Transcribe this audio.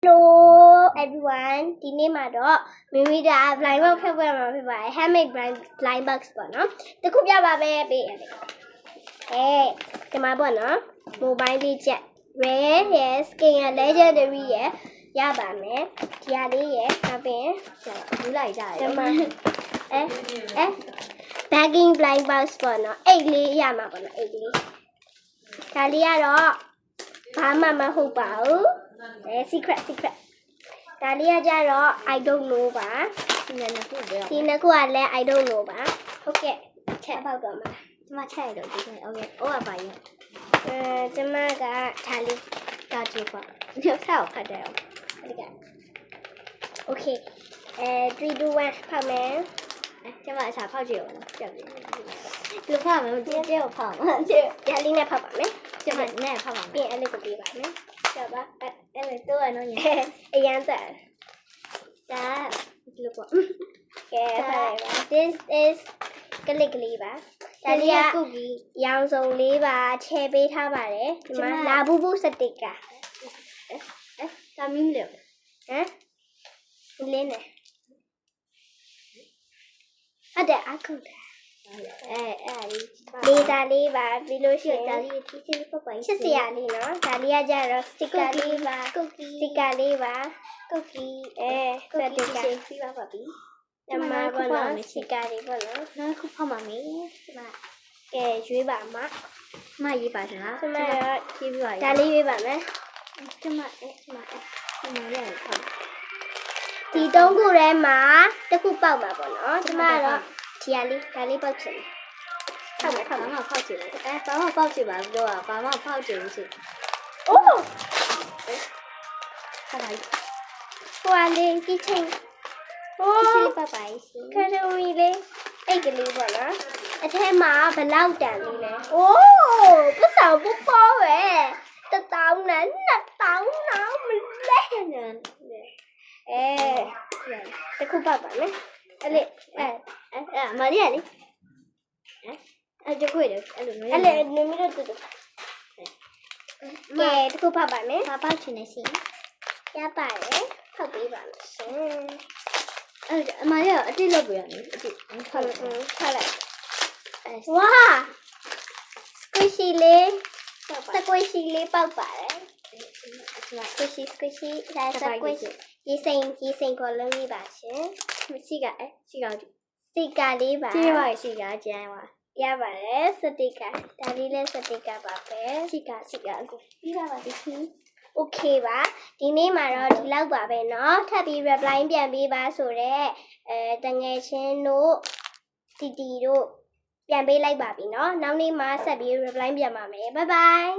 Hello everyone ဒီနေ့မှာတော့မိမိဒါ blind box ဖြုတ်ပြမှာဖြစ်ပါတယ် handmade blind box ပေါ့နော်တခုပြပါပဲပေးရတယ်ဒီမှာပေါ့နော် mobile လေးချက် rare ရဲ့ skin ရဲ့ legendary ရဲ့ရပါမယ်ဒီဟာလေးရဲ့နောက်ပြီးယူလိုက်ကြတယ်ဒီမှာbagging blind box ပေါ့နော်အိတ်လေးရမှာပေါ့နော်အိတ်လေးဒါလေးကတော့ဘာမှမဟုတ်ပါဘူး secret ဒါလေးကကြတော့ I don't know ပါဒီနှစ်ခုကလည်း I don't know ပါဟုတ်ကဲ့ချက်ပေါက်တော့မှာဒီမှာချက်ရတော့ဒီနေ့ okay ဟိုကပါရကျမကဒါလေးတာကြည့်ပါဒီဆောက်ဖတ်တယ်ဒီက okay 3 2 1ဖောက်မယ်ကျမအစားဖောက်ကြည့်အောင်ကြောက်တယ်ဒီလိုဖောက်မယ်ဒီကျဲကိုဖောက်မှာဒီလေးနဲ့ဖောက်ပါမယ်ကျမနဲ့ဖောက်ပါမယ်ပြီးအဲ့လေးကိုပေးပါမယ်ကြောက်ပါအဲ့လေတော့ရနော်ညအရန်သက်ဒါဒီလိုပေါ့ကဲဖတ်လိုက်ပါ this is ကလစ်ကလေးပါဒါလေးကကုတ်ကြီးရောင်စုံလေးပါချဲပေးထားပါတယ်ဒီမှာလာဘူးဘူးစတစ်ကာဒါမင်းလေဟမ်လင်းနေဟုတ်တယ်အခုလေးဒါလေးပါပြီးလို့ရှိရင်ဒါလေးတီးတီးပုတ်ပိုင်ချစ်စရာလေးနော်ဒါလေးကကြတော့စတစ်ကာလေးပါကုတ်ကြီးစတစ်ကာလေးပါကုတ်ကြီးစတစ်ကာပြီးပါပြီဒီမှာပေါ့နော်စတစ်ကာလေးပေါ့နော်နောက်ခုဖောက်ပါမယ်ဒီမှာကဲရွေးပါမရေးပါစလားဒီမှာရေးပြပါဒါလေးရွေးပါမယ်ဒီမှာလည်းဖောက်ဒီသုံးခုထဲမှာတစ်ခုပေါက်ပါပေါ့နော်ဒီမှာတော့ဒီဟာလေးဒါလေးပေါက်ချင်ဖောက်မယ်ဘာမှဖောက်ချင်တယ်ဘာမှပေါက်ချင်ပါဘူးတော့ဘာမှဖောက်ချင်ဘူးစီအိုးဟာလိုက်ဟိုအလေးကြီးချင်းဟိုးပပိုင်စီခရဝီလေးအိတ်ကလေးပေါ့နော်အထဲမှာဘလောက်တန်လေးလဲအိုးပစောပပေါ်ပဲ1000နဲ့2000နော်မလဲတခုပါပါမယ်အဲ့လေမရီယာလေအဲ့ဒီခွေတယ်အဲ့လိုမျိုးအဲ့လေနမီတော့တူတူကဲတခုပါပါမယ်ဘာပေါက်ချင်နေစီရပါတယ်ဖောက်ပေးပါမယ်ရှင်အဲ့အမရအတိလောက်ပြရမယ်အတိဖောက်လိုက်ဝါ squishy လေးsquishy လေးပေါက်ပါတယ်squishy ဒါ squishy ရေးစိမ်ခေါ်လုံးလေးပါရှင်ရှိကစီကာလေးပါကျေးပါရှိကကျန်းပါရပါတယ်စတိကာဒါလေးလဲစတိကာပါပဲရှိကအခုပြီးပါပါဒီโอเคပါဒီနေ့မှာတော့ဒီလောက်ပါပဲเนาะထပ်ပြီး reply ပြန်ပေးပါဆိုတော့တငယ်ချင်းတို့တီတို့ပြန်ပေးလိုက်ပါပြီเนาะနောက်နေ့မှဆက်ပြီး reply ပြန်ပါမယ် bye bye